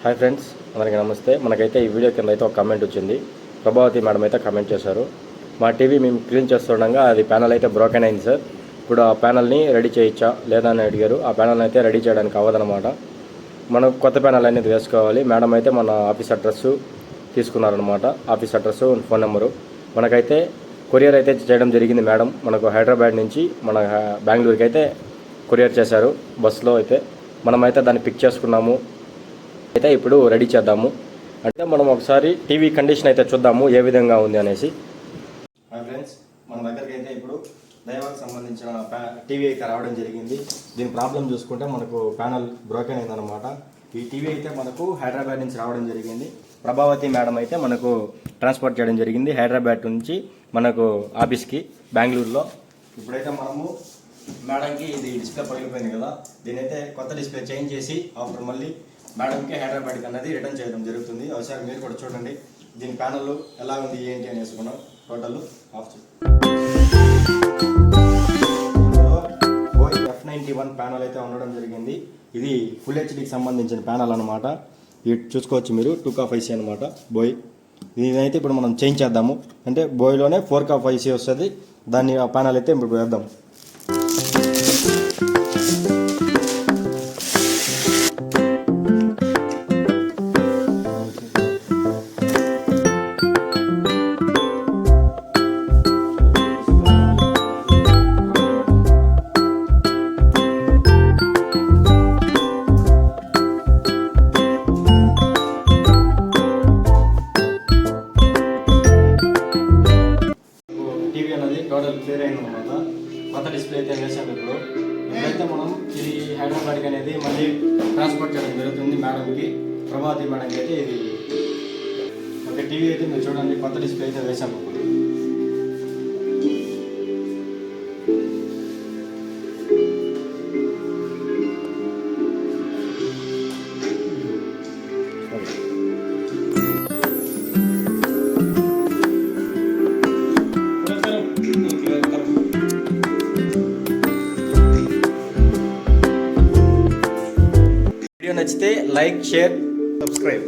Hi friends, అందరికీ నమస్తే. మనకైతే ఈ వీడియో కింద అయితే ఒక కామెంట్ వచ్చింది. ప్రభావతి మేడం అయితే కామెంట్ చేశారు. మా టీవీ మేము క్లీన్ చేస్తుండగా అది ప్యానల్ అయితే బ్రోకెన్ అయింది సార్. ఇప్పుడు ఆ ప్యానల్ని రెడీ చేయొచ్చా లేదా అని అడిగారు. ఆ ప్యానల్ని అయితే రెడీ చేయడానికి అవ్వదనమాట. మనం కొత్త ప్యానల్ అనేది వేసుకోవాలి. మేడం అయితే మన ఆఫీస్ అడ్రస్ తీసుకున్నారనమాట. Office address, phone number. మనకైతే కొరియర్ అయితే చేయడం జరిగింది. మేడం మనకు హైదరాబాద్ నుంచి మన బెంగళూరుకి అయితే కొరియర్ చేశారు బస్సులో. అయితే మనమైతే దాన్ని పిక్ చేసుకున్నాము. అయితే ఇప్పుడు రెడీ చేద్దాము. అంటే మనం ఒకసారి టీవీ కండిషన్ అయితే చూద్దాము ఏ విధంగా ఉంది అనేసి. హాయ్ ఫ్రెండ్స్, మన దగ్గరికి అయితే ఇప్పుడు దైవానికి సంబంధించిన టీవీ అయితే రావడం జరిగింది. దీని ప్రాబ్లం చూసుకుంటే మనకు ప్యానల్ బ్రోకెన్ అయిందనమాట. ఈ టీవీ అయితే మనకు హైదరాబాద్ నుంచి రావడం జరిగింది. ప్రభావతి మేడం అయితే మనకు ట్రాన్స్పోర్ట్ చేయడం జరిగింది హైదరాబాద్ నుంచి మనకు ఆఫీస్కి బెంగళూరులో. ఇప్పుడైతే మనము మేడంకి ఇది డిస్ప్లే పగిలిపోయింది కదా, దీని అయితే కొత్త డిస్ప్లే చేంజ్ చేసి ఆఫ్టర్ మళ్ళీ మేడంకి హైదరాబాద్కి అన్నది రిటర్న్ చేయడం జరుగుతుంది. ఒకసారి మీరు కూడా చూడండి దీని ప్యానల్ ఎలా ఉంది ఏంటి అని వేసుకున్నాం. టోటల్ ఆఫ్ F91 ప్యానల్ అయితే ఉండడం జరిగింది. ఇది ఫుల్ హెచ్డీకి సంబంధించిన ప్యానల్ అనమాట. ఇది చూసుకోవచ్చు మీరు 2K IC అనమాట బోయ్. దీనైతే ఇప్పుడు మనం చేంజ్ చేద్దాము. అంటే బోయ్లోనే 4K IC వస్తుంది. దాన్ని ఆ ప్యానల్ అయితే ఇప్పుడు వేద్దాం. టీవీ అనేది టోటల్ క్లియర్ అయిందనమాట. కొత్త డిస్ప్లే అయితే వేసాము. ఇప్పుడైతే మనం ఇది హైదరాబాద్కి అనేది మళ్ళీ ట్రాన్స్పోర్ట్ చేయడం జరుగుతుంది మేడంకి, ప్రభావతి మేడంకి. అయితే ఇది ఒక టీవీ అయితే మీరు చూడండి, కొత్త డిస్ప్లే అయితే వేసాము. వీడియో నచ్చితే లైక్, షేర్, సబ్స్క్రైబ్.